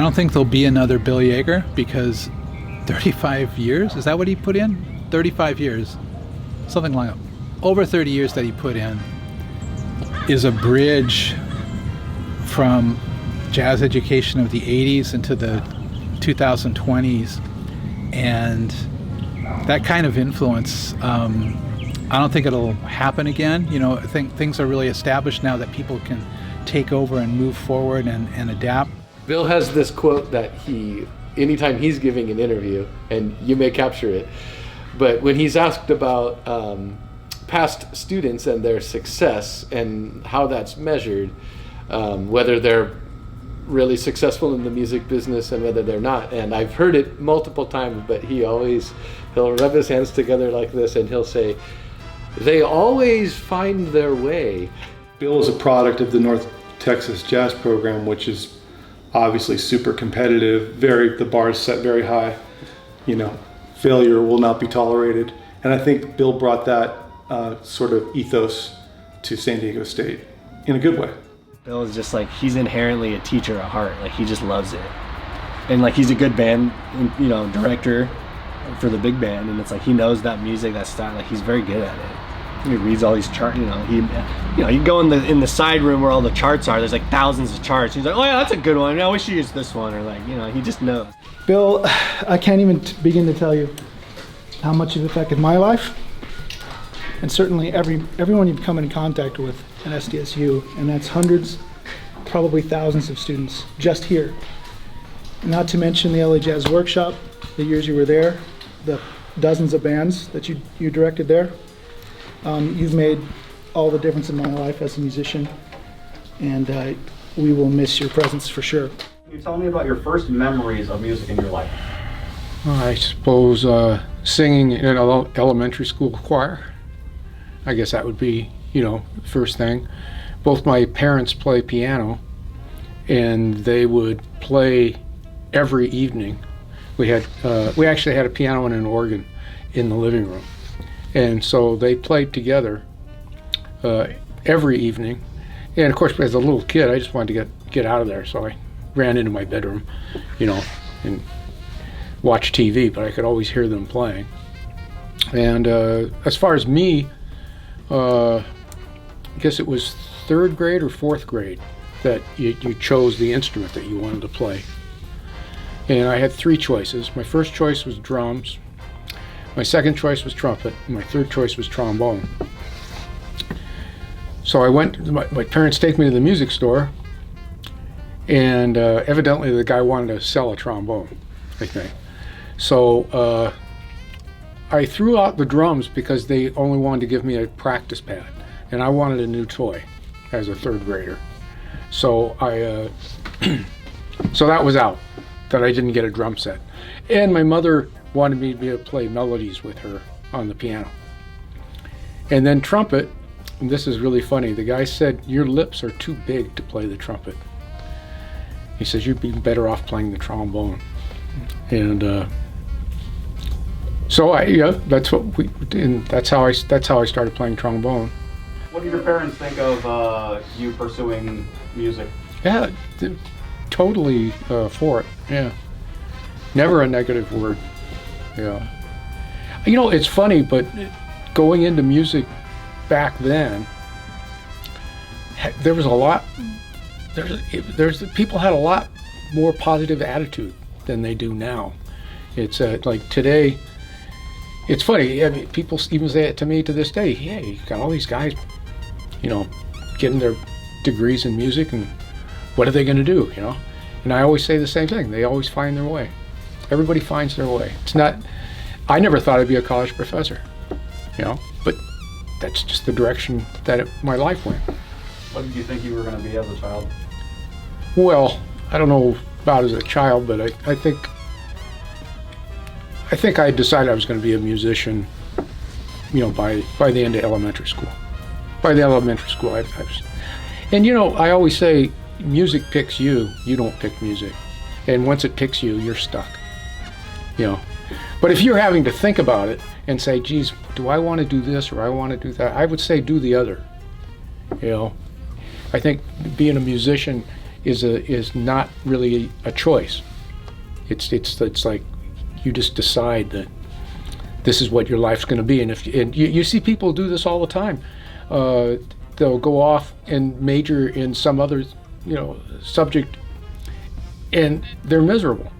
I don't think there'll be another Bill Yeager, because 35 years, is that what he put in? 35 years, something like that. Over 30 years that he put in is a bridge from jazz education of the 80s into the 2020s. And that kind of influence, I don't think it'll happen again. I think things are really established now that people can take over and move forward and adapt. Bill has this quote that anytime he's giving an interview, and you may capture it, but when he's asked about past students and their success and how that's measured, whether they're really successful in the music business and whether they're not, and I've heard it multiple times, but he'll rub his hands together like this and he'll say, they always find their way. Bill is a product of the North Texas Jazz Program, which is obviously super competitive. The bar is set very high. Failure will not be tolerated. And I think Bill brought that sort of ethos to San Diego State in a good way. Bill is just he's inherently a teacher at heart. He just loves it. And he's a good band, director for the big band. And it's he knows that music, that style. He's very good at it. He reads all these charts. You go in the side room where all the charts are. There's thousands of charts. He's like, oh yeah, that's a good one. I wish you used this one. Or he just knows. Bill, I can't even begin to tell you how much it affected my life, and certainly everyone you've come in contact with at SDSU, and that's hundreds, probably thousands of students just here. Not to mention the LA Jazz Workshop, the years you were there, the dozens of bands that you directed there. You've made all the difference in my life as a musician, and we will miss your presence for sure. Can you tell me about your first memories of music in your life? I suppose singing in an elementary school choir. I guess that would be, the first thing. Both my parents play piano, and they would play every evening. We actually had a piano and an organ in the living room. And so they played together every evening. And of course, as a little kid, I just wanted to get out of there. So I ran into my bedroom, and watched TV, but I could always hear them playing. And as far as me, I guess it was third grade or fourth grade that you chose the instrument that you wanted to play. And I had three choices. My first choice was drums. My second choice was trumpet. And my third choice was trombone. So I went, my parents take me to the music store, and evidently the guy wanted to sell a trombone, I think. So I threw out the drums because they only wanted to give me a practice pad, and I wanted a new toy as a third grader. So so that was out, that I didn't get a drum set. And my mother wanted me to be able to play melodies with her on the piano. And then trumpet, and this is really funny, the guy said, your lips are too big to play the trumpet. He says, you'd be better off playing the trombone. And so that's what and that's how I started playing trombone. What did your parents think of you pursuing music? Yeah, totally for it. Yeah, never a negative word. Yeah, it's funny, but going into music back then, there was a lot. People had a lot more positive attitude than they do now. It's like today. It's funny. I mean, people even say it to me to this day. Yeah, you got all these guys, getting their degrees in music, and what are they going to do? And I always say the same thing. They always find their way. Everybody finds their way. It's not. I never thought I'd be a college professor, but that's just the direction that my life went. What did you think you were going to be as a child? Well, I don't know about as a child, but I think I decided I was going to be a musician, by the end of elementary school. By the elementary school, I was. And I always say, music picks you. You don't pick music. And once it picks you, you're stuck. But if you're having to think about it and say, geez, do I want to do this or I want to do that? I would say do the other. I think being a musician is not really a choice. It's like you just decide that this is what your life's going to be. And you see people do this all the time. They'll go off and major in some other, subject, and they're miserable.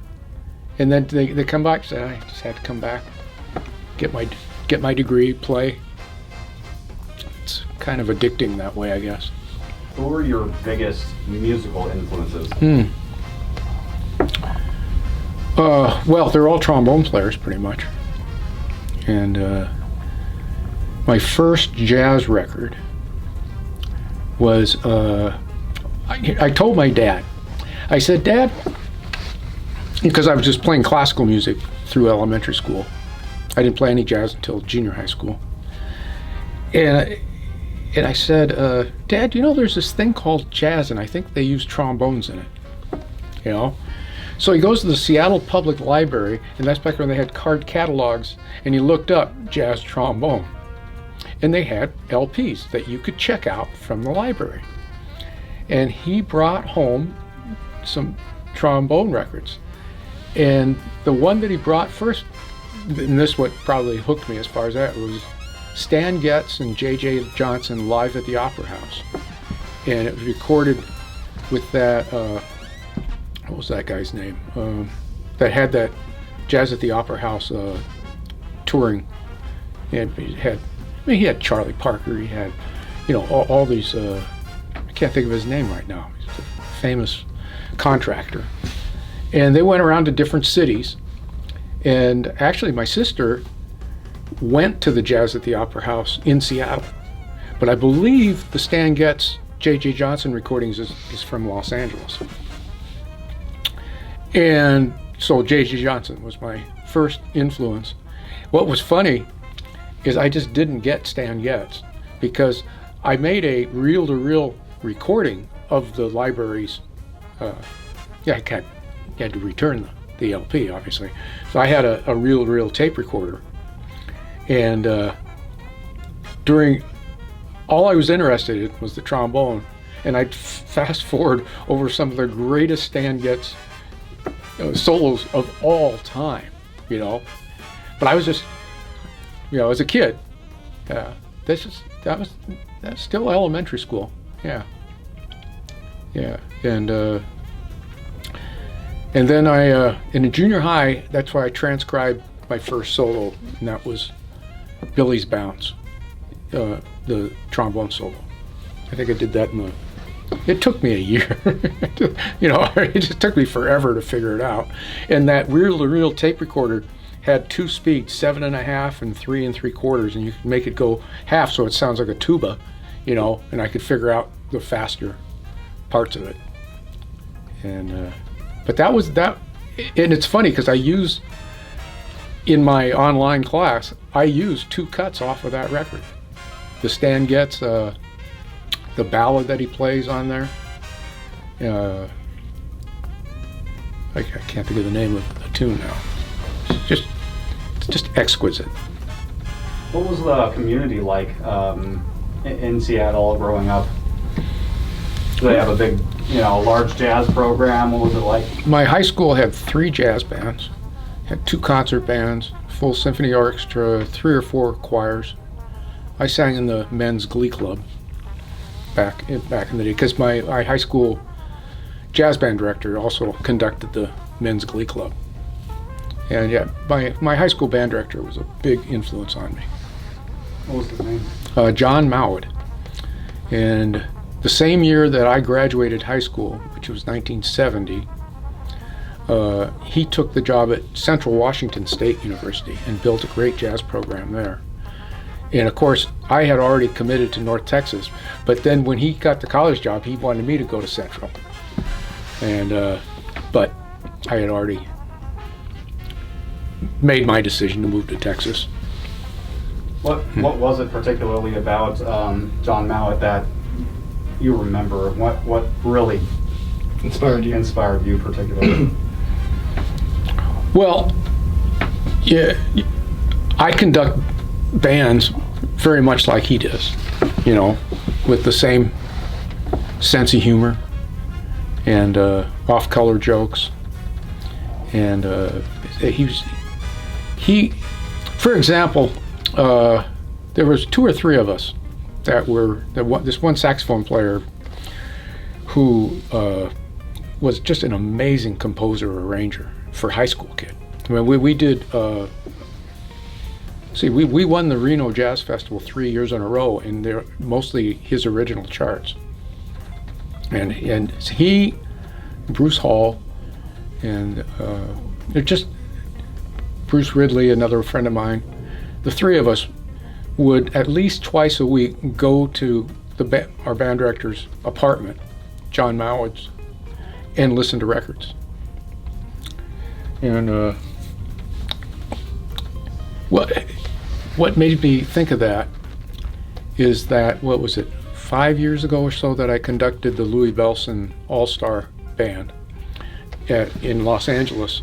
And then they come back and say, I just had to come back, get my degree, play. It's kind of addicting that way, I guess. Who were your biggest musical influences? Well, they're all trombone players, pretty much. And my first jazz record was, I told my dad, I said, Dad, because I was just playing classical music through elementary school. I didn't play any jazz until junior high school. And I said, Dad, there's this thing called jazz, and I think they use trombones in it, So he goes to the Seattle Public Library, and that's back when they had card catalogs, and he looked up jazz trombone. And they had LPs that you could check out from the library. And he brought home some trombone records. And the one that he brought first, and this what probably hooked me as far as that, was Stan Getz and J.J. Johnson live at the Opera House. And it was recorded with that, what was that guy's name? That had that Jazz at the Opera House touring. And he had Charlie Parker, he had, all these, I can't think of his name right now. He's a famous contractor. And they went around to different cities. And actually my sister went to the Jazz at the Opera House in Seattle. But I believe the Stan Getz, J.J. Johnson recordings is from Los Angeles. And so J.J. Johnson was my first influence. What was funny is I just didn't get Stan Getz because I made a reel-to-reel recording of the library's, I had to return the LP, obviously. So I had a reel-to-reel tape recorder. And all I was interested in was the trombone. And I'd fast forward over some of the greatest Stan Getz solos of all time, But I was just, as a kid, that's still elementary school, yeah. And then in a junior high, that's why I transcribed my first solo, and that was Billy's Bounce, the trombone solo. I think I did that it took me a year. It just took me forever to figure it out. And that reel-to-reel tape recorder had two speeds, 7.5 and 3 3/4, and you could make it go half so it sounds like a tuba, and I could figure out the faster parts of it. And but that was that, and it's funny because I use in my online class, I use 2 cuts off of that record. The Stan Getz, the ballad that he plays on there. I can't think of the name of the tune now. It's just exquisite. What was the community like in Seattle growing up? Do they have a big, large jazz program? What was it like? My high school had 3 jazz bands, had 2 concert bands, full symphony orchestra, 3 or 4 choirs. I sang in the men's glee club back in the day because my high school jazz band director also conducted the men's glee club. And yeah, my high school band director was a big influence on me. What was his name? John Mowat. And the same year that I graduated high school, which was 1970, he took the job at Central Washington State University and built a great jazz program there. And of course, I had already committed to North Texas, but then when he got the college job, he wanted me to go to Central. And but I had already made my decision to move to Texas. What was it particularly about John Mowat that you remember? What really inspired you particularly? Well, yeah, I conduct bands very much like he does, with the same sense of humor and off-color jokes. And for example, there was 2 or 3 of us this one saxophone player who was just an amazing composer arranger for a high school kid. I mean, we did. We won the Reno Jazz Festival 3 years in a row, and they're mostly his original charts. And he, Bruce Hall, and they're just Bruce Ridley, another friend of mine. The 3 of us would at least twice a week go to our band director's apartment, John Mowat's, and listen to records. And what made me think of that is that, 5 years ago or so, that I conducted the Louis Bellson All-Star Band in Los Angeles.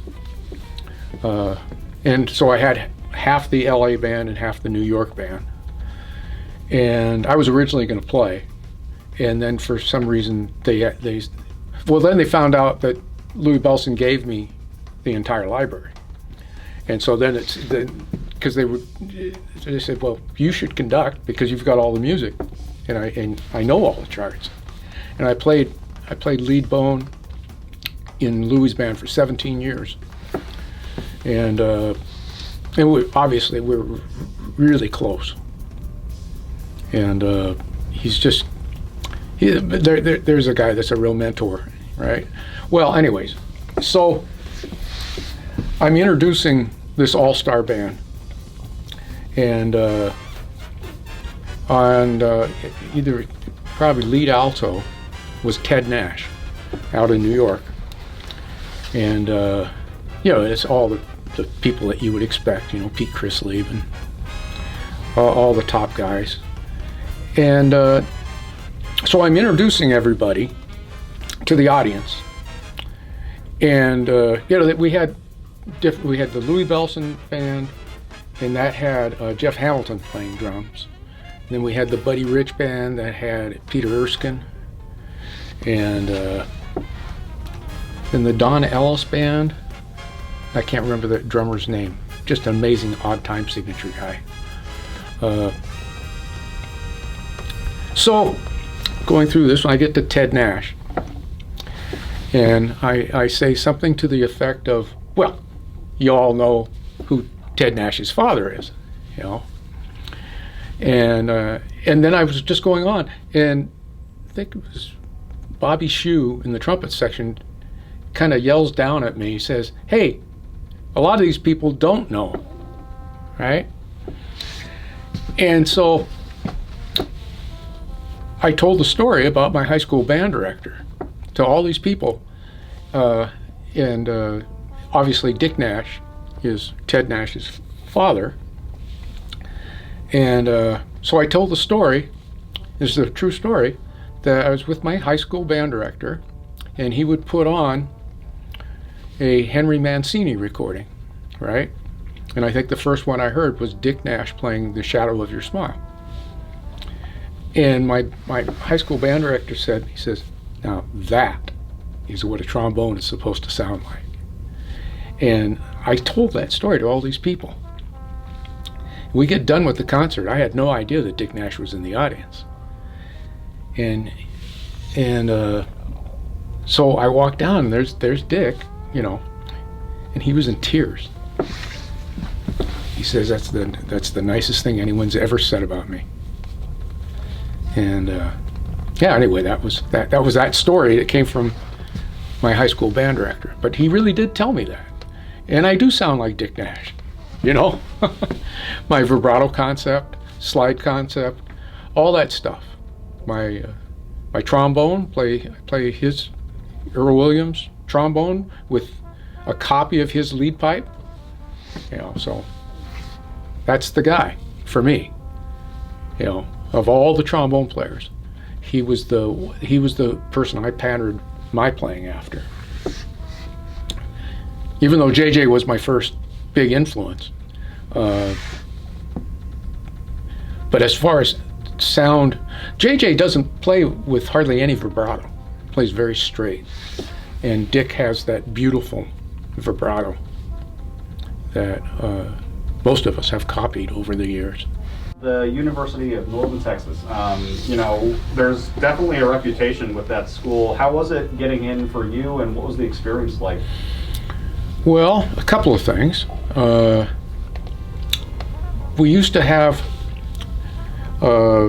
And so I had half the LA band and half the New York band. And I was originally going to play. And then for some reason, then they found out that Louis Bellson gave me the entire library. And so then because they said, well, you should conduct because you've got all the music, and I know all the charts. And I played lead in Louis' band for 17 years, and obviously we're really close. And there's a guy that's a real mentor, right? Well, anyways, so I'm introducing this all-star band, and either probably lead alto was Ted Nash out in New York, and it's all the people that you would expect, Pete Chrisley and all the top guys. And so I'm introducing everybody to the audience, and we had the Louis Bellson band, and that had Jeff Hamilton playing drums. And then we had the Buddy Rich band that had Peter Erskine, and then the Don Ellis band. I can't remember the drummer's name. Just an amazing odd time signature guy. So going through this one, I get to Ted Nash, and I say something to the effect of, well, you all know who Ted Nash's father is, and then I was just going on, and I think it was Bobby Shue in the trumpet section kind of yells down at me. He says, hey, a lot of these people don't know, right? And so I told the story about my high school band director to all these people, and obviously Dick Nash is Ted Nash's father. And so I told the story, this is a true story, that I was with my high school band director, and he would put on a Henry Mancini recording, right? And I think the first one I heard was Dick Nash playing The Shadow of Your Smile. And my high school band director said, now that is what a trombone is supposed to sound like. And I told that story to all these people. We get done with the concert. I had no idea that Dick Nash was in the audience. And so I walked down, and there's Dick, and he was in tears. He says, that's the nicest thing anyone's ever said about me. And anyway, that was that story that came from my high school band director. But he really did tell me that, and I do sound like Dick Nash, my vibrato concept, slide concept, all that stuff. My trombone, play his Earl Williams trombone with a copy of his lead pipe. So that's the guy for me. Of all the trombone players, he was the person I patterned my playing after. Even though JJ was my first big influence, but as far as sound, JJ doesn't play with hardly any vibrato. plays very straight. And Dick has that beautiful vibrato that most of us have copied over the years. The University of Northern Texas, you know, there's definitely a reputation with that school. How was it getting in for you, and what was the experience like? Well, a couple of things. We used to have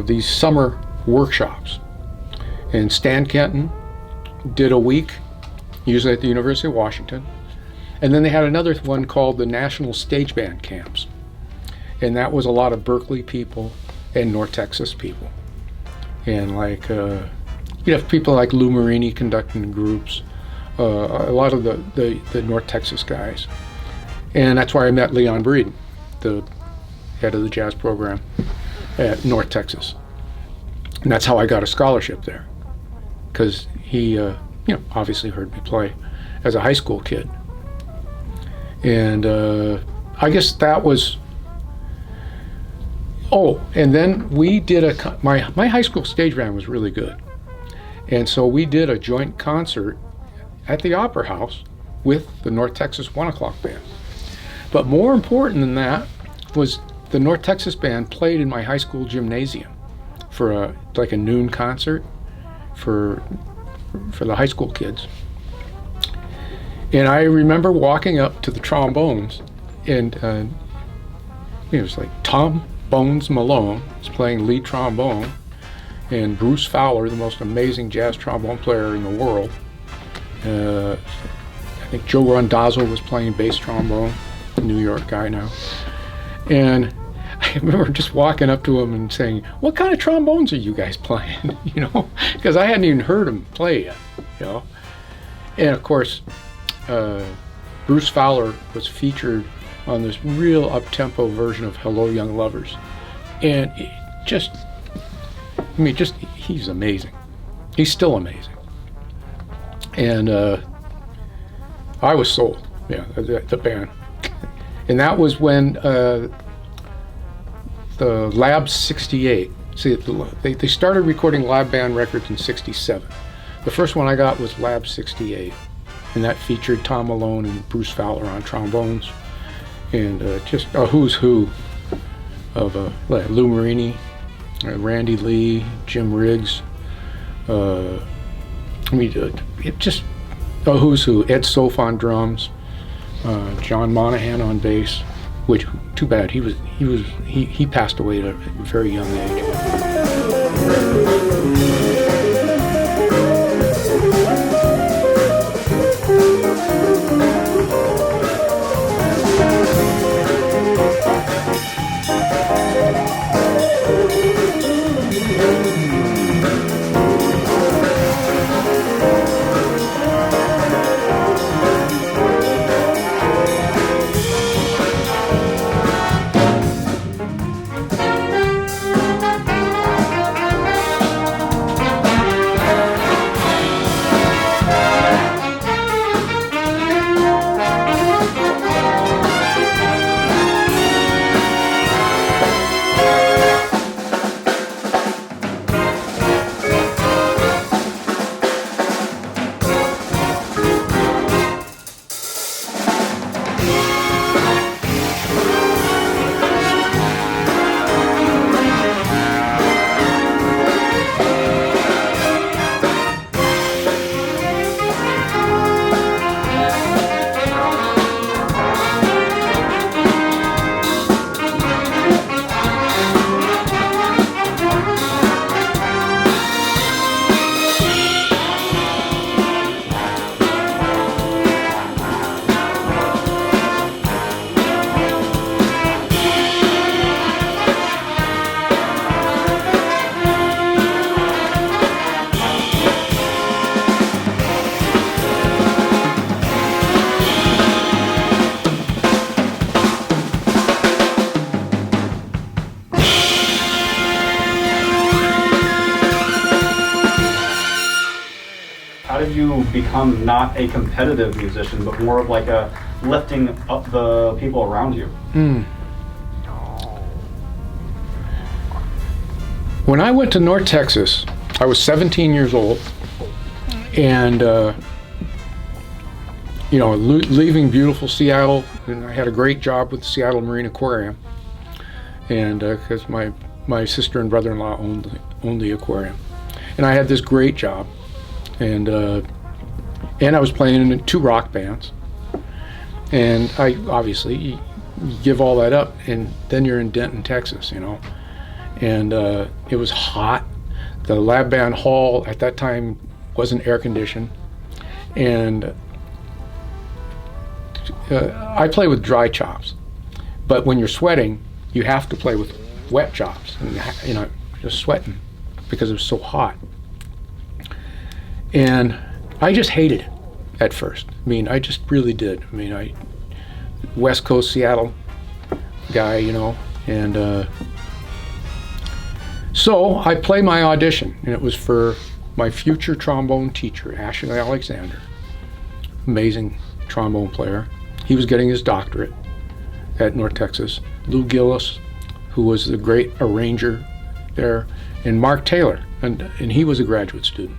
these summer workshops, and Stan Kenton did a week, usually at the University of Washington, and then they had another one called the National Stage Band Camps, and that was a lot of Berkeley people and North Texas people, and like you'd have people like Lou Marini conducting groups, a lot of the North Texas guys, and that's where I met Leon Breeden, the head of the jazz program at North Texas, and that's how I got a scholarship there, because he you know, obviously heard me play as a high school kid. And I guess that was, oh, and then we did my high school stage band was really good. And so we did a joint concert at the Opera House with the North Texas 1 O'Clock Band. But more important than that was the North Texas Band played in my high school gymnasium for like a noon concert for the high school kids. And I remember walking up to the trombones, and it was like Tom Bones Malone was playing lead trombone, and Bruce Fowler, the most amazing jazz trombone player in the world. I think Joe Randazzo was playing bass trombone, a New York guy now. And I remember just walking up to him and saying, "What kind of trombones are you guys playing?" You know, because I hadn't even heard him play yet, you know. And of course, Bruce Fowler was featured on this real up-tempo version of Hello Young Lovers. And it just, I mean, just, he's amazing. He's still amazing. And I was sold, yeah, the band. And that was when the Lab 68, see, they started recording live band records in 67. The first one I got was Lab 68, and that featured Tom Malone and Bruce Fowler on trombones, and just a who's who of like Lou Marini, Randy Lee, Jim Riggs, I mean, it just a who's who. Ed Sof on drums, John Monahan on bass, which, too bad, he passed away at a very young age. How did you become not a competitive musician, but more of like a lifting up the people around you? When I went to North Texas, I was 17 years old, And leaving beautiful Seattle, and I had a great job with the Seattle Marine Aquarium, and because my sister and brother-in-law owned the aquarium, and I had this great job, and I was playing in 2 rock bands, and I obviously you give all that up, and then you're in Denton, Texas, and it was hot. The lab band hall at that time wasn't air conditioned, and I play with dry chops, but when you're sweating, you have to play with wet chops, and just sweating because it was so hot. And I just hated it at first. I mean, I just really did. I mean, West Coast Seattle guy, and so I played my audition, and it was for my future trombone teacher, Ashley Alexander, amazing trombone player. He was getting his doctorate at North Texas. Lou Gillis, who was the great arranger there, and Mark Taylor, and he was a graduate student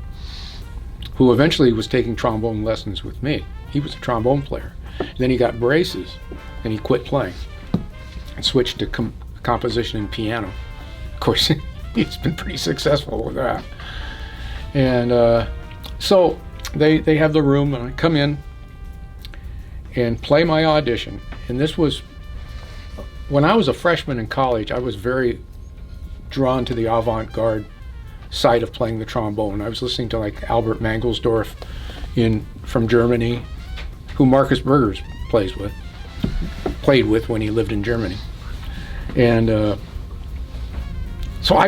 who eventually was taking trombone lessons with me. He was a trombone player. And then he got braces, and he quit playing and switched to composition and piano. Of course, he's been pretty successful with that. And so they have the room, and I come in and play my audition. And this was, when I was a freshman in college, I was very drawn to the avant-garde side of playing the trombone. I was listening to like Albert Mangelsdorf from Germany, who Marcus Bergers played with when he lived in Germany. And so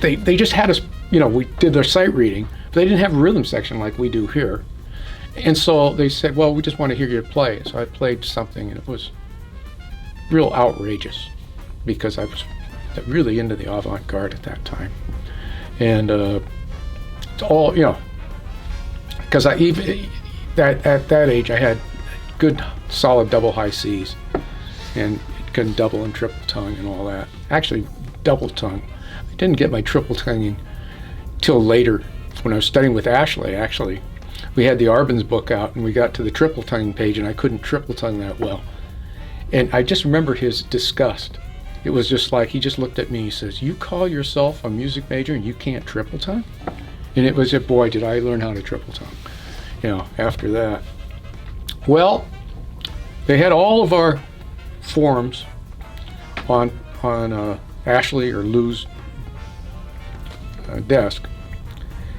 they just had us, we did their sight reading, but they didn't have a rhythm section like we do here. And so they said, well, we just want to hear you play. So I played something, and it was real outrageous because I was really into the avant-garde at that time. And it's all, because at that age I had good solid double high C's and couldn't double and triple tongue and all that. Actually, double tongue. I didn't get my triple tonguing till later when I was studying with Ashley. Actually, we had the Arbens book out, and we got to the triple tongue page, and I couldn't triple tongue that well. And I just remember his disgust. It was just like, he just looked at me, he says, "You call yourself a music major and you can't triple tongue?" And it was, boy, did I learn how to triple tongue, after that. Well, they had all of our forms on Ashley or Lou's desk,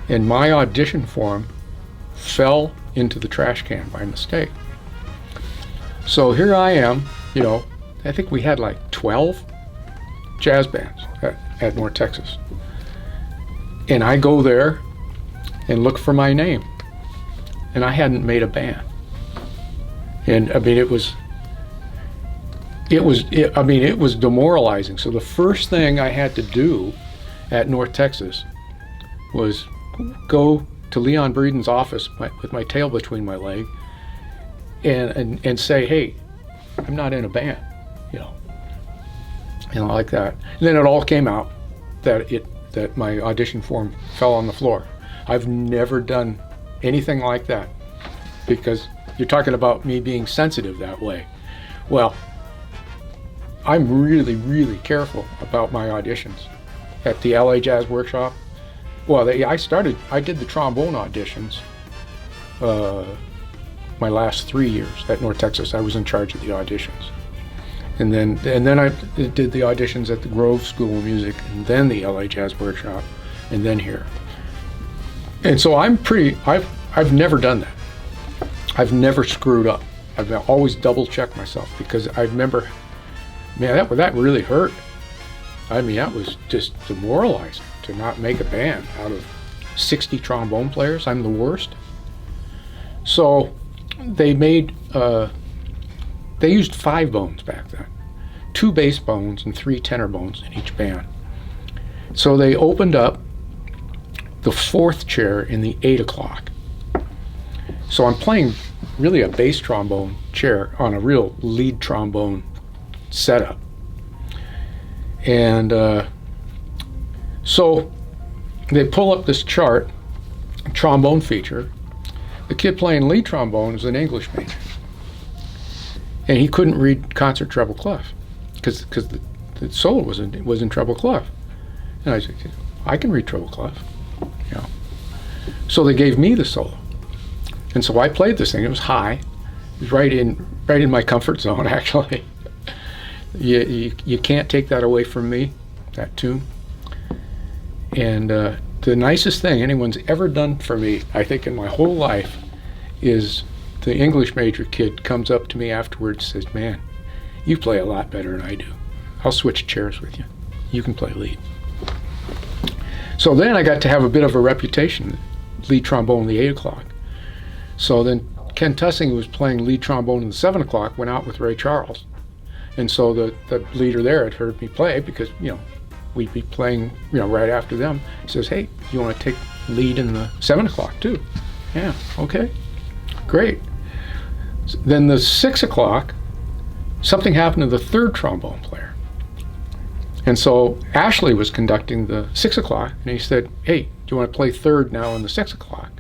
and my audition form fell into the trash can by mistake. So here I am, I think we had like 12 jazz bands at North Texas. And I go there and look for my name, and I hadn't made a band. And I mean, it was demoralizing. So the first thing I had to do at North Texas was go to Leon Breeden's office with my tail between my leg and say, "Hey, I'm not in a band," like that. And then it all came out that my audition form fell on the floor. I've never done anything like that, because you're talking about me being sensitive that way. Well, I'm really, really careful about my auditions. At the LA Jazz Workshop, well, I did the trombone auditions my last 3 years at North Texas. I was in charge of the auditions. And then I did the auditions at the Grove School of Music, and then the LA Jazz Workshop, and then here. And so I've never done that. I've never screwed up. I've always double checked myself, because I remember, man, that really hurt. I mean, that was just demoralizing to not make a band out of 60 trombone players. I'm the worst. So they used 5 bones back then, 2 bass bones and 3 tenor bones in each band. So they opened up the 4th chair in the 8 o'clock. So I'm playing really a bass trombone chair on a real lead trombone setup. And so they pull up this chart, trombone feature, the kid playing lead trombone was an English major, and he couldn't read concert treble clef because the solo was in treble clef. And I said, I can read treble clef, you know. So they gave me the solo, and so I played this thing. It was high, it was right in my comfort zone, actually. You can't take that away from me, that tune. And the nicest thing anyone's ever done for me, I think, in my whole life, is the English major kid comes up to me afterwards and says, man, you play a lot better than I do. I'll switch chairs with you. You can play lead. So then I got to have a bit of a reputation, lead trombone in the 8 o'clock. So then Ken Tussing, who was playing lead trombone in the 7 o'clock, went out with Ray Charles. And so the leader there had heard me play because, you know, we'd be playing, you know, right after them. He says, hey, you want to take lead in the 7 o'clock too? Yeah, okay, great. So then the 6 o'clock, something happened to the third trombone player. And so Ashley was conducting the 6 o'clock, and he said, hey, do you want to play third now in the 6 o'clock?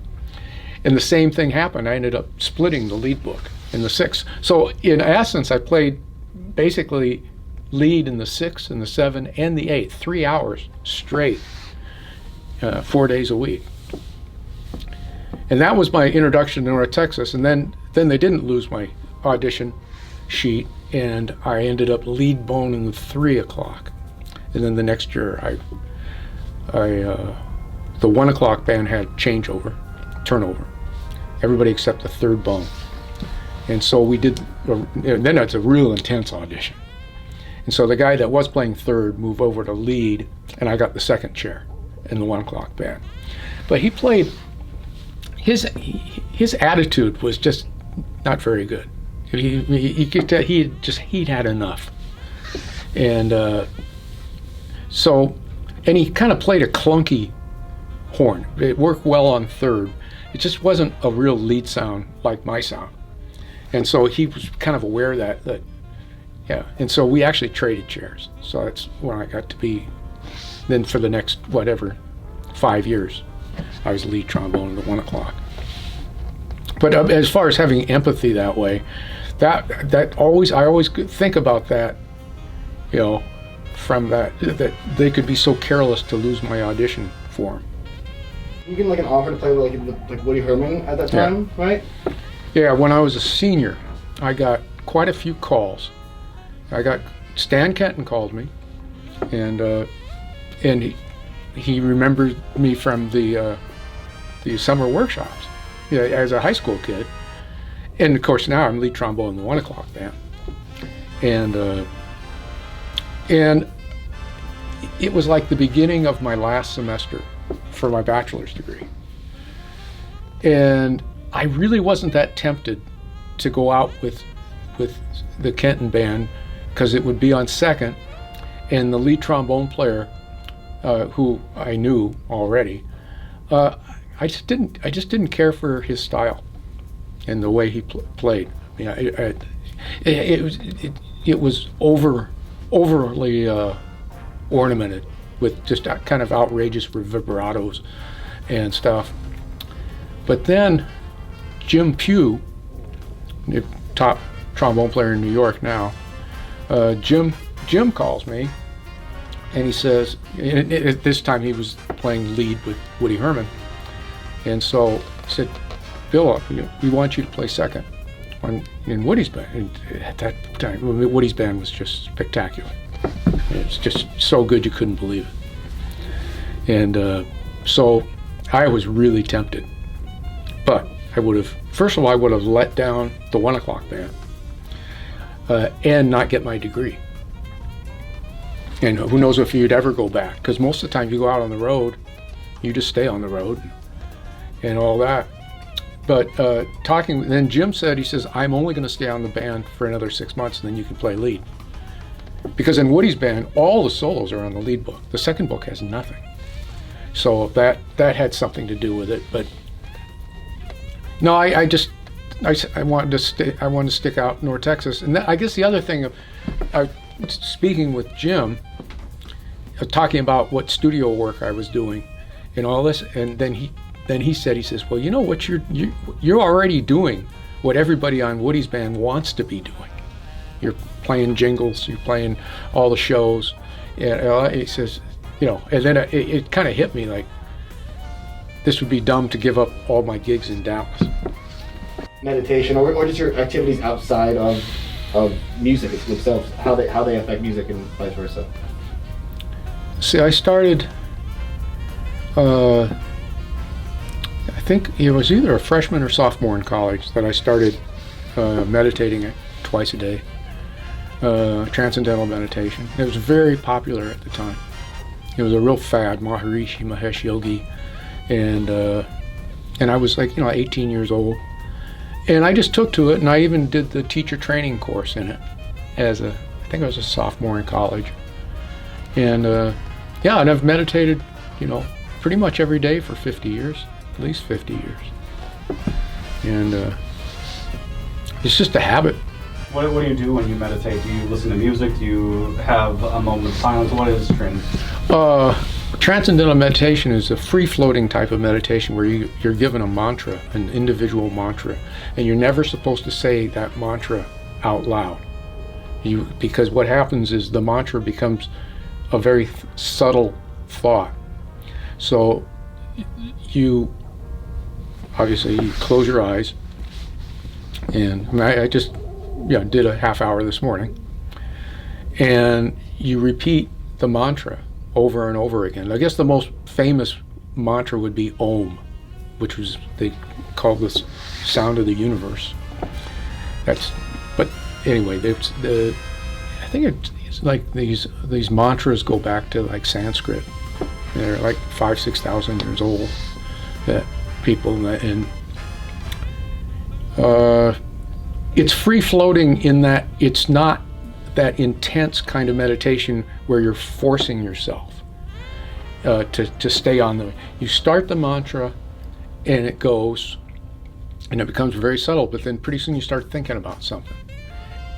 And the same thing happened. I ended up splitting the lead book in the 6. So in essence, I played basically lead in the 6 and the 7 and the 8, 3 hours straight, 4 days a week. And that was my introduction to North Texas. And then they didn't lose my audition sheet, and I ended up lead bone in the 3 o'clock. And then the next year, the 1 o'clock band had turnover. Everybody except the third bone. And so we did, then it's a real intense audition. And so the guy that was playing third moved over to lead, and I got the second chair in the 1 o'clock band. But he played, his attitude was just not very good. He'd had enough. And and he kind of played a clunky horn. It worked well on third. It just wasn't a real lead sound like my sound. And so he was kind of aware of that, yeah. And so we actually traded chairs. So that's when I got to be, then for the next, 5 years, I was lead trombone in the 1 o'clock. But as far as having empathy that way, I always think about that, you know, from that they could be so careless to lose my audition for him. You get like an offer to play with like Woody Herman at that time, yeah. Right? Yeah, when I was a senior, I got quite a few calls. Stan Kenton called me, and he remembered me from the summer workshops, yeah, as a high school kid. And of course now I'm lead trombone in the 1 o'clock band. And it was like the beginning of my last semester for my bachelor's degree. And I really wasn't that tempted to go out with the Kenton band, because it would be on second, and the lead trombone player, who I knew already, I just didn't care for his style and the way he played. I mean, it was overly ornamented with just kind of outrageous vibratos and stuff. But then Jim Pugh, the top trombone player in New York now, Jim calls me, and he says, at this time he was playing lead with Woody Herman, and so he said, Bill, we want you to play second in Woody's band. And at that time, Woody's band was just spectacular. It's just so good you couldn't believe it. And so I was really tempted. But I would have let down the 1 o'clock band and not get my degree. And who knows if you'd ever go back, because most of the time you go out on the road, you just stay on the road and all that. But then Jim said, he says, I'm only going to stay on the band for another 6 months, and then you can play lead. Because in Woody's band, all the solos are on the lead book. The second book has nothing. So that had something to do with it. But no, I wanted to stick out in North Texas. And I guess the other thing of speaking with Jim, talking about what studio work I was doing and all this, and then then he says, well, you know what, you're already doing what everybody on Woody's band wants to be doing. You're playing jingles, you're playing all the shows. And he says, and then it kind of hit me like, this would be dumb to give up all my gigs in Dallas. Meditation, or just your activities outside of music themselves, how they affect music and vice versa. See, I started, I think it was either a freshman or sophomore in college that I started meditating twice a day, Transcendental Meditation. It was very popular at the time. It was a real fad, Maharishi Mahesh Yogi, and I was like, 18 years old. And I just took to it, and I even did the teacher training course in it I think I was a sophomore in college. And and I've meditated, pretty much every day for 50 years, at least 50 years. And it's just a habit. What do you do when you meditate? Do you listen to music? Do you have a moment of silence? What is Transcendental Meditation is a free-floating type of meditation where you're given a mantra, an individual mantra, and you're never supposed to say that mantra out loud. Because what happens is the mantra becomes a very subtle thought. So you close your eyes, and I just did a half hour this morning, and you repeat the mantra over and over again. I guess the most famous mantra would be Om, which was, they called this sound of the universe. But anyway, I think it's like these mantras go back to like Sanskrit. They're like 5,000-6,000 years old. That people, and it's free floating in that it's not that intense kind of meditation where you're forcing yourself to stay on you start the mantra and it goes and it becomes very subtle, but then pretty soon you start thinking about something,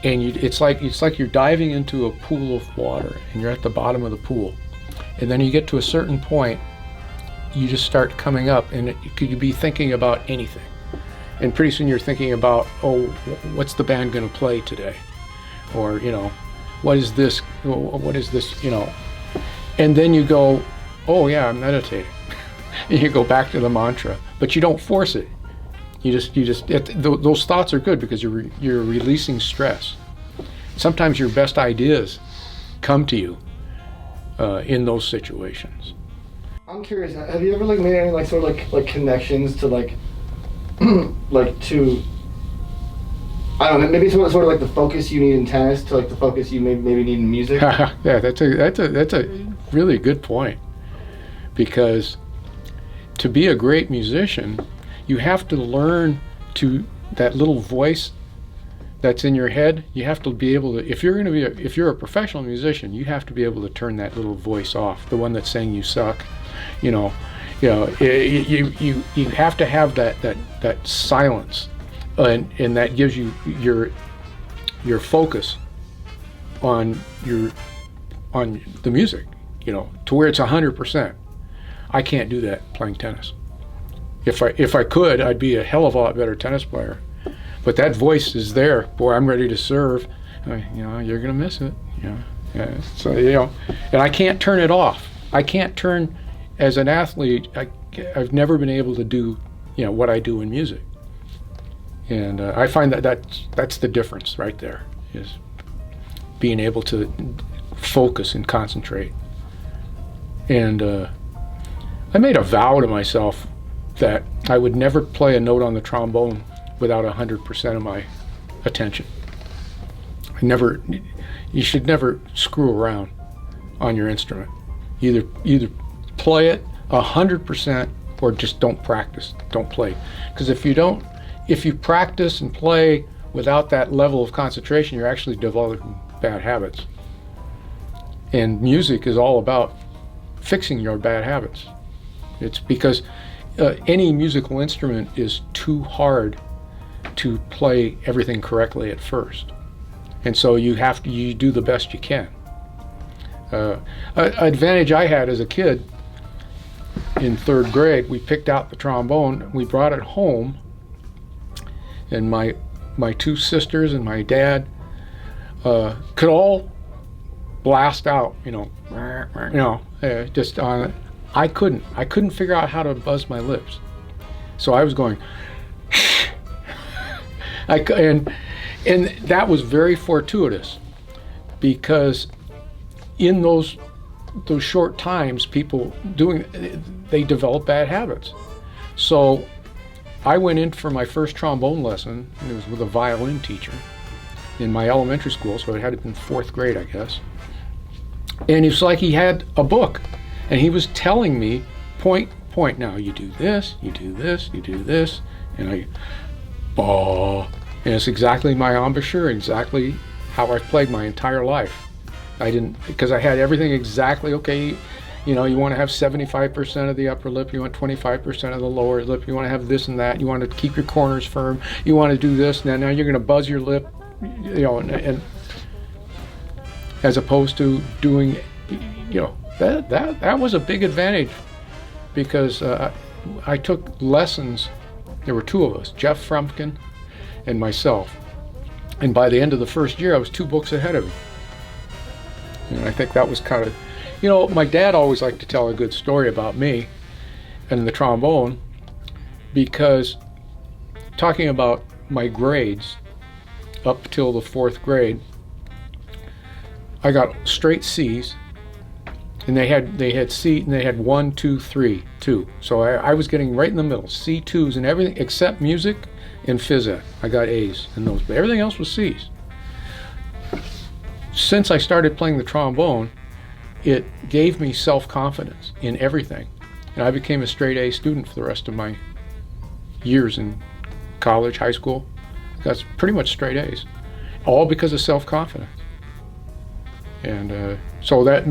and it's like you're diving into a pool of water and you're at the bottom of the pool, and then you get to a certain point, you just start coming up, and you could be thinking about anything, and pretty soon you're thinking about, what's the band going to play today? Or, what is this, and then you go, oh yeah, I'm meditating. And you go back to the mantra, but you don't force it. Those thoughts are good because you're releasing stress. Sometimes your best ideas come to you in those situations. I'm curious, have you ever made any sort of connections to to, I don't know, maybe sort of like the focus you need in tennis to the focus you maybe need in music? Yeah, that's a really good point, because to be a great musician, you have to learn to, that little voice that's in your head, you have to be able to, if you're a professional musician, you have to be able to turn that little voice off, the one that's saying you suck. You have to have that silence, and that gives you your focus on the music, to where it's 100%. I can't do that playing tennis. If I could, I'd be a hell of a lot better tennis player. But that voice is there. Boy, I'm ready to serve. You're gonna miss it. Yeah. So and I can't turn it off. I can't turn, as an athlete, I've never been able to do what I do in music. And I find that's the difference right there, is being able to focus and concentrate. And I made a vow to myself that I would never play a note on the trombone without 100% of my attention. You should never screw around on your instrument. Either play it 100% or just don't practice, don't play. Because if you practice and play without that level of concentration, you're actually developing bad habits. And music is all about fixing your bad habits. It's because any musical instrument is too hard to play everything correctly at first. And so you do the best you can. Advantage I had as a kid, in 3rd grade, we picked out the trombone, we brought it home, and my 2 sisters and my dad could all blast out, just on it. I couldn't figure out how to buzz my lips, so I was going. And that was very fortuitous, because in those short times, people they develop bad habits. So I went in for my first trombone lesson, and it was with a violin teacher in my elementary school, so it had been 4th grade, I guess. And it's like he had a book, and he was telling me, point, now you do this, you do this, you do this, and I, bah, and it's exactly my embouchure, exactly how I've played my entire life. Because I had everything exactly, okay, you want to have 75% of the upper lip, you want 25% of the lower lip, you want to have this and that, you want to keep your corners firm, you want to do this, now you're going to buzz your lip, and as opposed to doing, that was a big advantage, because I took lessons. There were 2 of us, Jeff Frumpkin and myself, and by the end of the first year I was 2 books ahead of him. And I think that was kind of, my dad always liked to tell a good story about me and the trombone, because talking about my grades up till the 4th grade, I got straight C's, and they had C, and they had 1, 2, 3, 2. So I was getting right in the middle, C2s and everything except music and phys ed. I got A's in those, but everything else was C's. Since I started playing the trombone, it gave me self-confidence in everything, and I became a straight A student for the rest of my years in college, high school. That's pretty much straight A's, all because of self-confidence. And so that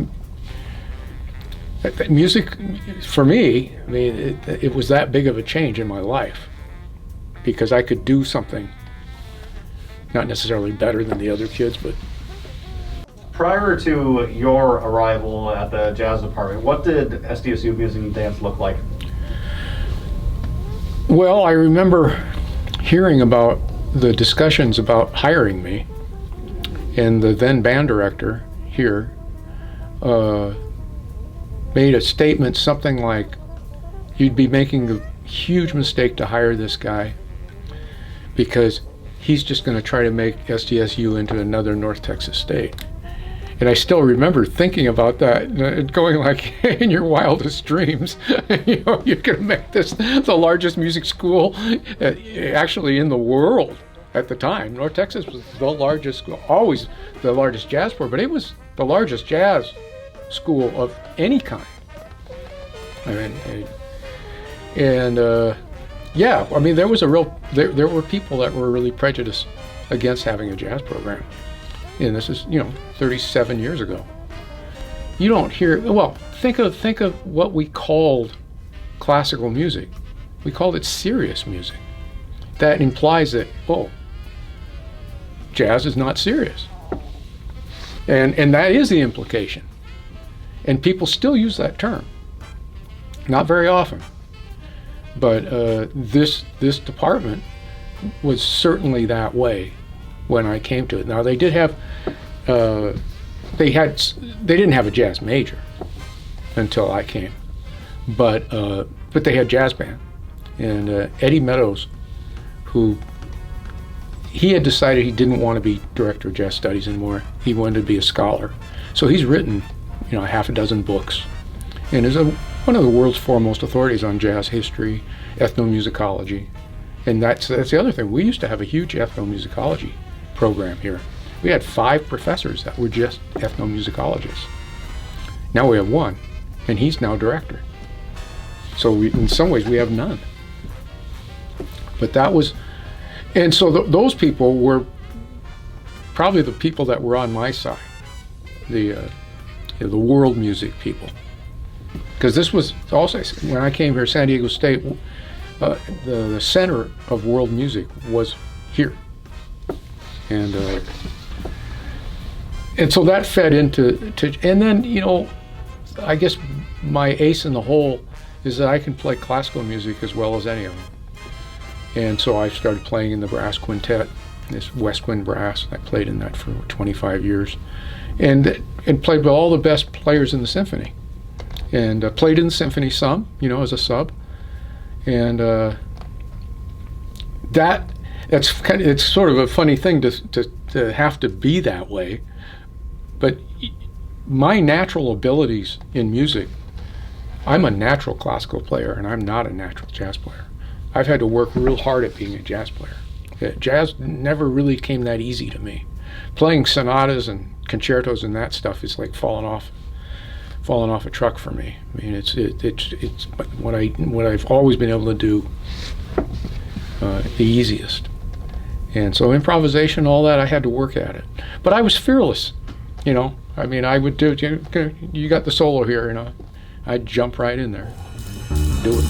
music, for me, I mean, it was that big of a change in my life, because I could do something, not necessarily better than the other kids, but. Prior to your arrival at the jazz department, what did SDSU Music and Dance look like? Well, I remember hearing about the discussions about hiring me, and the then band director here made a statement something like, you'd be making a huge mistake to hire this guy, because he's just going to try to make SDSU into another North Texas state. And I still remember thinking about that and going like, in your wildest dreams, you're going to make this the largest music school actually in the world at the time. North Texas was the largest school, always the largest jazz program, but it was the largest jazz school of any kind. I mean, yeah, I mean, there was there were people that were really prejudiced against having a jazz program. And this is, 37 years ago. You don't hear, well, think of what we called classical music. We called it serious music. That implies that, jazz is not serious. And that is the implication. And people still use that term. Not very often. But this department was certainly that way when I came to it. Now they did have, they didn't have a jazz major until I came, but they had jazz band, and Eddie Meadows, he had decided he didn't want to be director of jazz studies anymore. He wanted to be a scholar, so he's written, a half a dozen books, and is one of the world's foremost authorities on jazz history, ethnomusicology, and that's the other thing. We used to have a huge ethnomusicology program here. We had 5 professors that were just ethnomusicologists. Now we have 1, and he's now director. So in some ways we have none. But that was, and so those people were probably the people that were on my side, the world music people. Because this was also, when I came here, San Diego State, the center of world music was here. And so that fed into, and then, I guess my ace in the hole is that I can play classical music as well as any of them. And so I started playing in the brass quintet, this West Wind Brass. I played in that for 25 years, and played with all the best players in the symphony, and played in the symphony some, as a sub, and it's sort of a funny thing to have to be that way, but my natural abilities in music, I'm a natural classical player and I'm not a natural jazz player. I've had to work real hard at being a jazz player. Jazz never really came that easy to me. Playing sonatas and concertos and that stuff is like falling off a truck for me. I mean, it's what I've always been able to do the easiest. And so improvisation, all that, I had to work at it. But I was fearless, I mean, I would do, you got the solo here, I'd jump right in there, do it.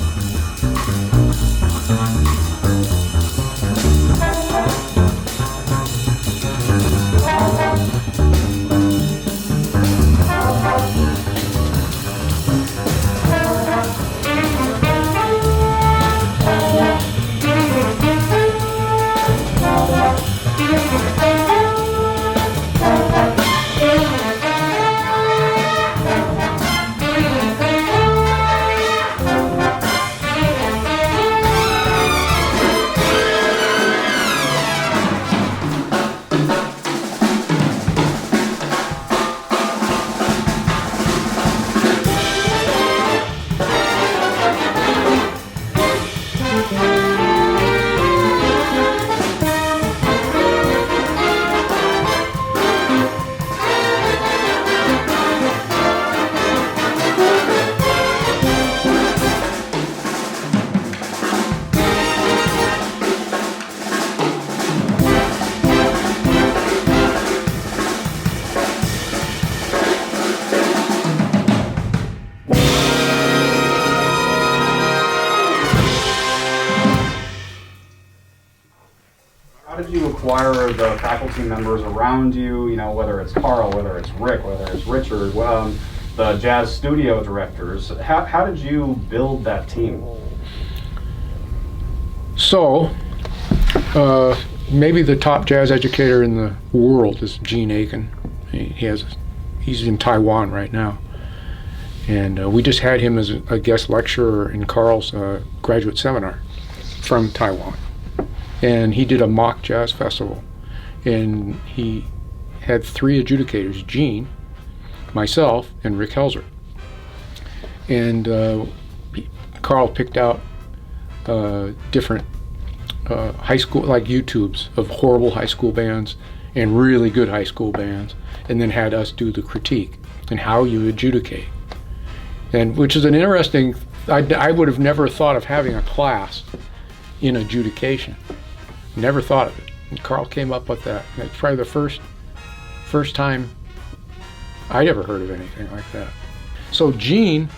How did you acquire the faculty members around you, whether it's Carl, whether it's Rick, whether it's Richard, the jazz studio directors? How did you build that team? So, maybe the top jazz educator in the world is Gene Aiken. He's in Taiwan right now. And we just had him as a guest lecturer in Carl's graduate seminar from Taiwan. And he did a mock jazz festival. And he had 3 adjudicators, Gene, myself, and Rick Helzer. And Carl picked out different high school, like YouTubes of horrible high school bands and really good high school bands, and then had us do the critique and how you adjudicate. And which is an interesting, I would have never thought of having a class in adjudication. Never thought of it. And Carl came up with that. And it's probably the first time I'd ever heard of anything like that. So Gene,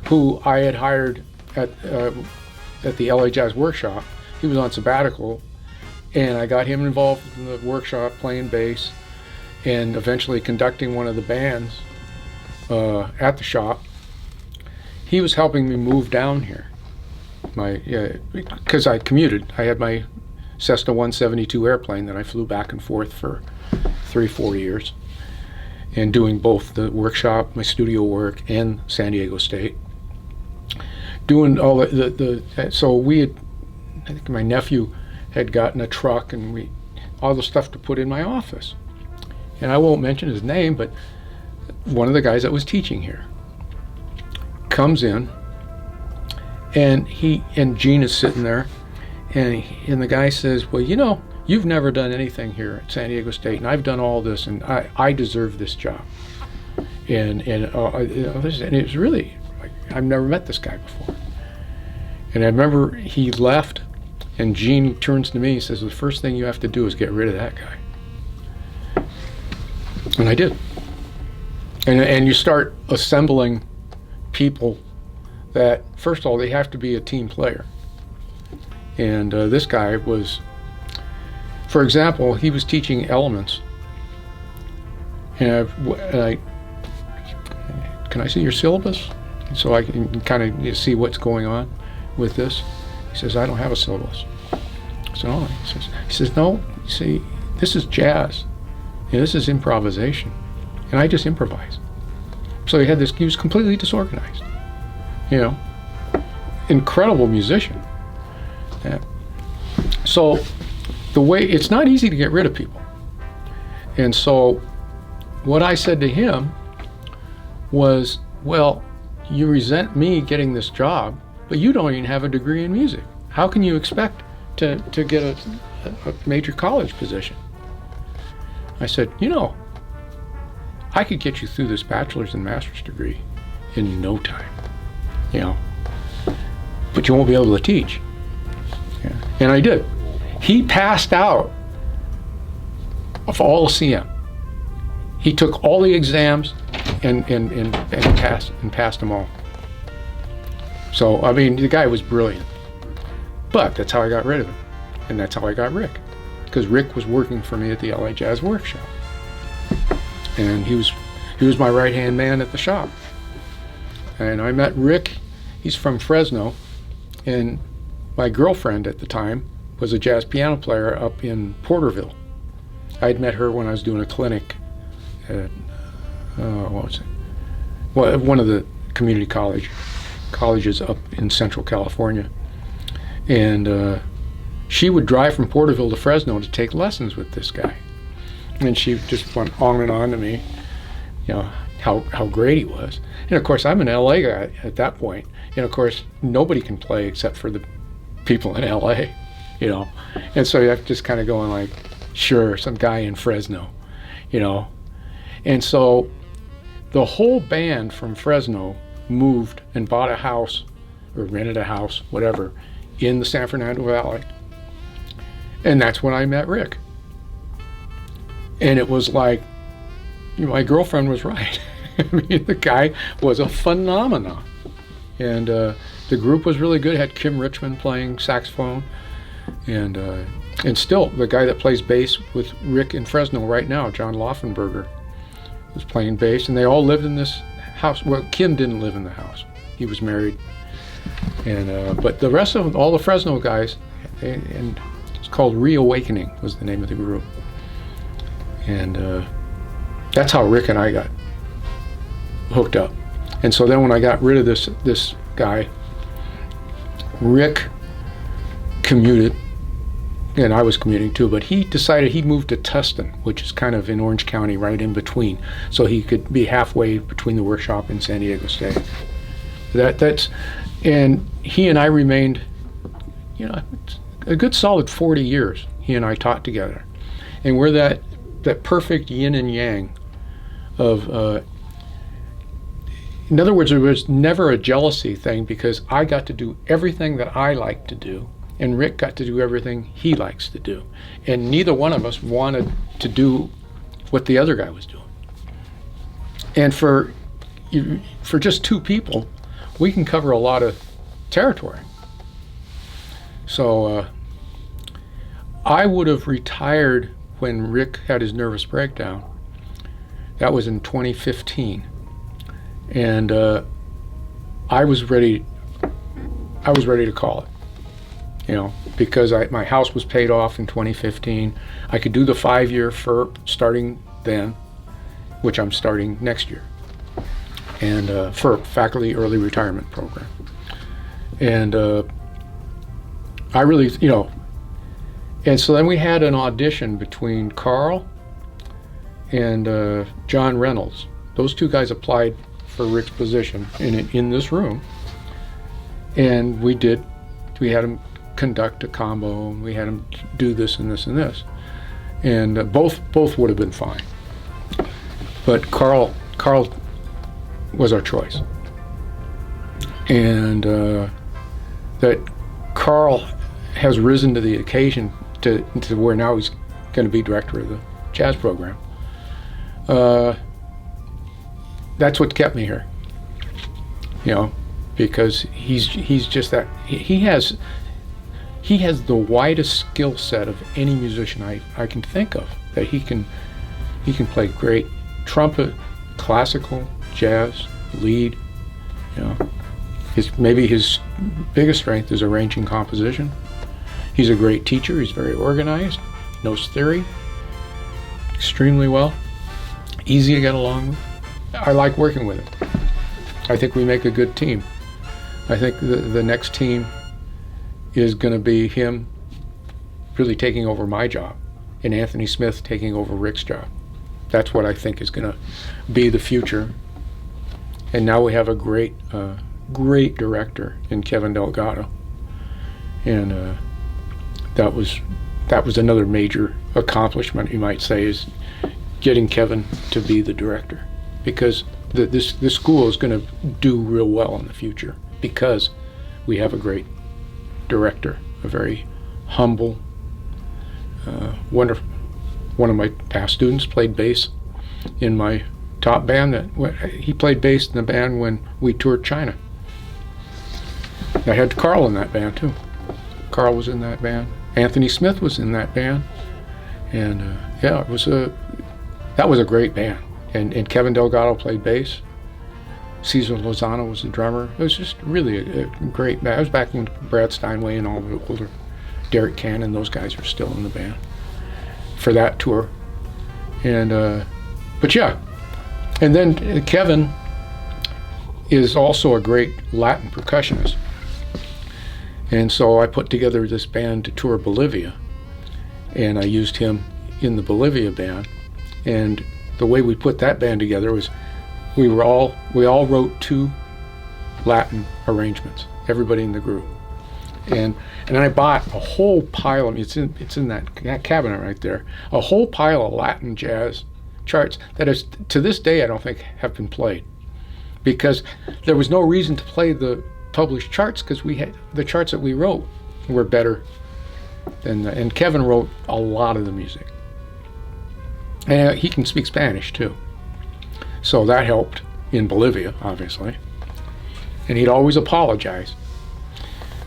who I had hired at the LA Jazz Workshop, he was on sabbatical, and I got him involved in the workshop playing bass and eventually conducting one of the bands at the shop. He was helping me move down here. Because I commuted. I had my Cessna 172 airplane that I flew back and forth for 3-4 years, and doing both the workshop, my studio work, and San Diego State. Doing all so we had, I think my nephew had gotten a truck and all the stuff to put in my office. And I won't mention his name, but one of the guys that was teaching here comes in, and Gene is sitting there, and the guy says, well, you've never done anything here at San Diego State, and I've done all this, and I deserve this job. And it was really, I've never met this guy before. And I remember he left, and Gene turns to me and says, the first thing you have to do is get rid of that guy. And I did. And you start assembling people that, first of all, they have to be a team player. And this guy was, for example, he was teaching elements. And I can I see your syllabus? so I can kind of see what's going on with this. He says, I don't have a soloist. I said, oh. He says, no, see, this is jazz. This is improvisation. And I just improvise. So he was completely disorganized. Incredible musician. Yeah. So it's not easy to get rid of people. And so what I said to him was, well, you resent me getting this job, but you don't even have a degree in music. How can you expect to get a major college position? I said, I could get you through this bachelor's and master's degree in no time, but you won't be able to teach. Yeah. And I did. He passed out of all CM. He took all the exams and passed them all. So, I mean, the guy was brilliant. But that's how I got rid of him. And that's how I got Rick. Because Rick was working for me at the LA Jazz Workshop. And he was my right-hand man at the shop. And I met Rick. He's from Fresno. And my girlfriend at the time was a jazz piano player up in Porterville. I'd met her when I was doing a clinic at, one of the community colleges up in Central California. And she would drive from Porterville to Fresno to take lessons with this guy. And she just went on and on to me, how great he was. And of course, I'm an LA guy at that point. And of course, nobody can play except for the people in LA, And so you're just kind of going like, sure, some guy in Fresno, And so the whole band from Fresno moved and bought a house or rented a house, whatever, in the San Fernando Valley. And that's when I met Rick. And it was like, my girlfriend was right. I mean, the guy was a phenomenon. And the group was really good. It had Kim Richmond playing saxophone. And still, the guy that plays bass with Rick in Fresno right now, John Laufenberger, was playing bass. And they all lived in this house. Well, Kim didn't live in the house. He was married. And but the rest of them, all the Fresno guys, and it's called Reawakening was the name of the group. And that's how Rick and I got hooked up. And so then when I got rid of this guy, Rick commuted, and I was commuting too, but he decided he moved to Tustin, which is kind of in Orange County, right in between, so he could be halfway between the workshop and San Diego State. And he and I remained, a good solid 40 years. He and I taught together, and we're that perfect yin and yang of. In other words, there was never a jealousy thing because I got to do everything that I like to do, and Rick got to do everything he likes to do, and neither one of us wanted to do what the other guy was doing. And for just two people, we can cover a lot of territory. So I would have retired when Rick had his nervous breakdown. That was in 2015, and I was ready to call it, because my house was paid off in 2015. I could do the 5-year FERP starting then, which I'm starting next year, and FERP, Faculty Early Retirement Program. And I really, and so then we had an audition between Carl and John Reynolds. Those two guys applied for Rick's position in this room, and we had him conduct a combo, and we had him do this and this and this, and both would have been fine, but Carl was our choice, and that Carl has risen to the occasion to where now he's going to be director of the jazz program. That's what kept me here, because he's just that he has the widest skill set of any musician I can think of. That he can play great trumpet, classical, jazz, lead, maybe his biggest strength is arranging composition. He's a great teacher. He's very organized, knows theory extremely well, easy to get along with. I like working with him. I think we make a good team. I think the next team is going to be him really taking over my job and Anthony Smith taking over Rick's job. That's what I think is going to be the future. And now we have a great director in Kevin Delgado. And that was another major accomplishment, you might say, is getting Kevin to be the director, because this school is going to do real well in the future because we have a great director, a very humble, wonderful. One of my past students played bass in my top band. He played bass in the band when we toured China. I had Carl in that band too. Carl was in that band. Anthony Smith was in that band, and that was a great band. And Kevin Delgado played bass. Cesar Lozano was the drummer. It was just really a great band. I was back when Brad Steinway and all the older Derek Cannon, those guys are still in the band for that tour. And but yeah, and then Kevin is also a great Latin percussionist. And so I put together this band to tour Bolivia, and I used him in the Bolivia band. And the way we put that band together was we all wrote 2 Latin arrangements, everybody in the group. And I bought a whole pile of, it's in that cabinet right there, a whole pile of Latin jazz charts that is, to this day, I don't think have been played, because there was no reason to play the published charts, because we had the charts that we wrote were better than and Kevin wrote a lot of the music, and he can speak Spanish too, so that helped in Bolivia, obviously. And he'd always apologize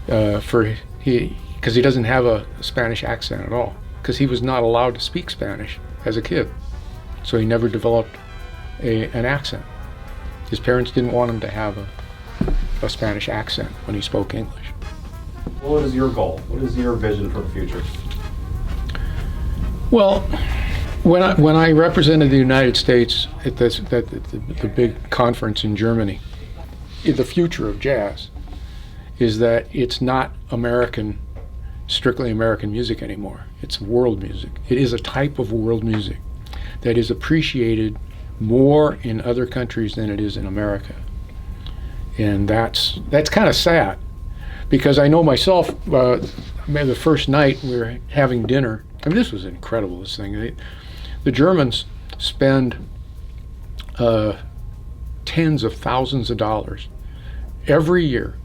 because he doesn't have a Spanish accent at all, because he was not allowed to speak Spanish as a kid, so he never developed an accent. His parents didn't want him to have a Spanish accent when he spoke English. What is your goal? What is your vision for the future? Well, when I represented the United States at the big conference in Germany, the future of jazz is that it's not strictly American music anymore. It's world music. It is a type of world music that is appreciated more in other countries than it is in America. And that's kind of sad, because I know myself, maybe the first night we were having dinner, I mean, this was incredible, this thing. The Germans spend tens of thousands of dollars every year,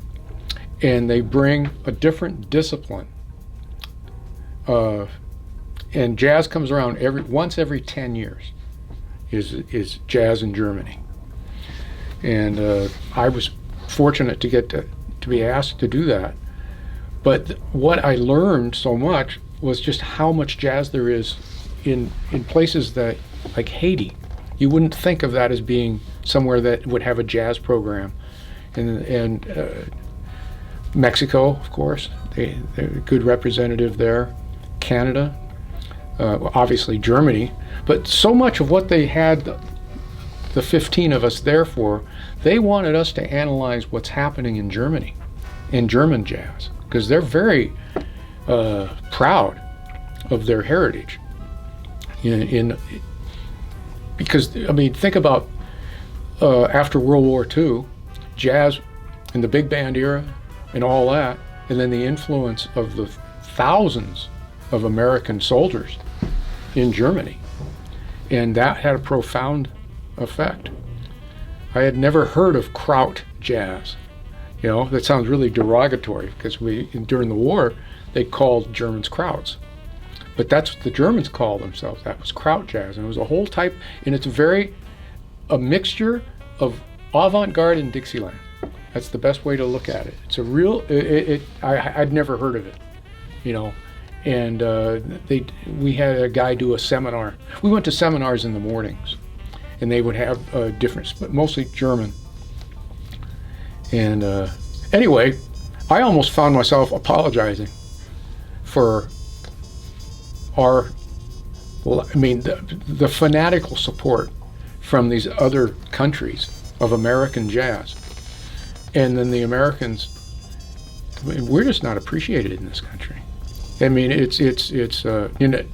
and they bring a different discipline. And jazz comes around once every 10 years is jazz in Germany. And I was fortunate to get to be asked to do that. But what I learned so much was just how much jazz there is in places that, like Haiti. You wouldn't think of that as being somewhere that would have a jazz program. And Mexico, of course, they're a good representative there. Canada, obviously Germany. But so much of what they had the 15 of us there for, they wanted us to analyze what's happening in Germany, in German jazz, because they're very proud of their heritage. Because, I mean, think about after World War II, jazz in the big band era and all that, and then the influence of the thousands of American soldiers in Germany. And that had a profound effect. I had never heard of kraut jazz. You know, that sounds really derogatory, because during the war, they called Germans krauts. But that's what the Germans called themselves. That was kraut jazz. And it was a whole type, and it's a mixture of avant-garde and Dixieland. That's the best way to look at it. It's a real, I'd never heard of it, you know. And we had a guy do a seminar. We went to seminars in the mornings, and they would have different, but mostly German. And anyway, I almost found myself apologizing for the fanatical support from these other countries of American jazz. And then the Americans, we're just not appreciated in this country. I mean, it's and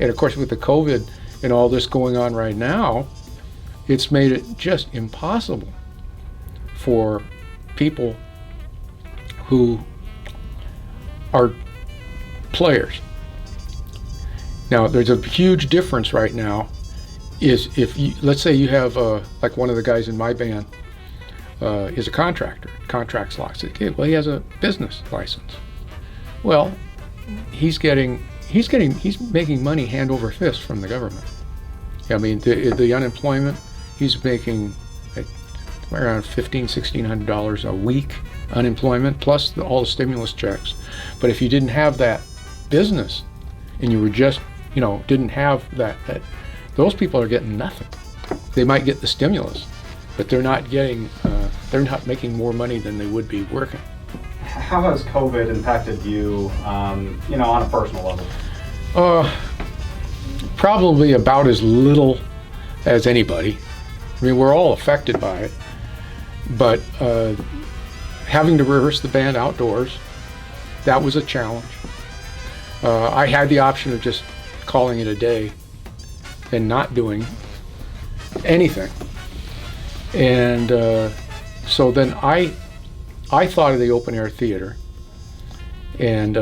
of course with the COVID and all this going on right now, it's made it just impossible for people who are players. Now, there's a huge difference right now is if you, let's say you have like one of the guys in my band is a contractor, contracts lots. Okay, well, he has a business license. Well, he's making money hand over fist from the government. I mean, the unemployment, he's making around $1,500–1,600 a week unemployment, plus all the stimulus checks. But if you didn't have that business and you were just, didn't have that, those people are getting nothing. They might get the stimulus, but they're not getting, they're not making more money than they would be working. How has COVID impacted you, on a personal level? Probably about as little as anybody. I mean, we're all affected by it, but having to rehearse the band outdoors, that was a challenge. I had the option of just calling it a day and not doing anything. And so then I thought of the open air theater, and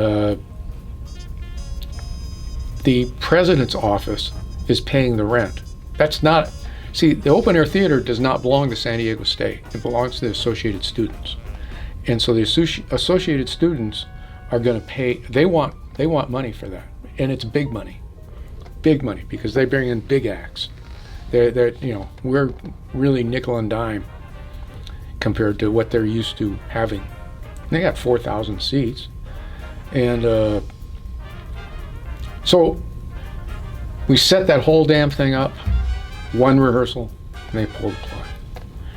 the president's office is paying the rent. That's not, see, the open air theater does not belong to San Diego State. It belongs to the Associated Students. And so the Associated Students are going to pay, they want money for that. And it's big money, because they bring in big acts. They're we're really nickel and dime compared to what they're used to having. They got 4,000 seats. And so we set that whole damn thing up, one rehearsal, and they pulled the plug.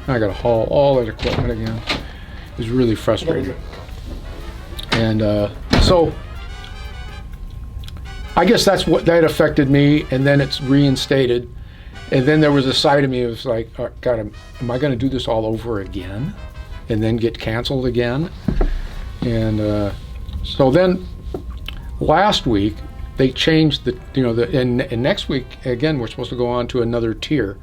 And I got to haul all that equipment again. It was really frustrating. And so I guess that's what that affected me, and then it's reinstated. And then there was a side of me that was like, oh, God, am I going to do this all over again and then get canceled again? And so then last week they changed and next week again we're supposed to go on to another tier.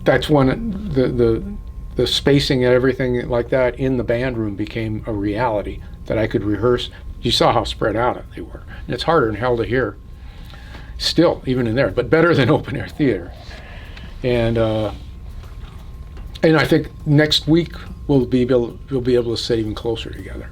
That's when the spacing and everything like that in the band room became a reality that I could rehearse. You saw how spread out they were. And it's harder than hell to hear still, even in there, but better than open air theater. And I think next week we'll be able to sit even closer together.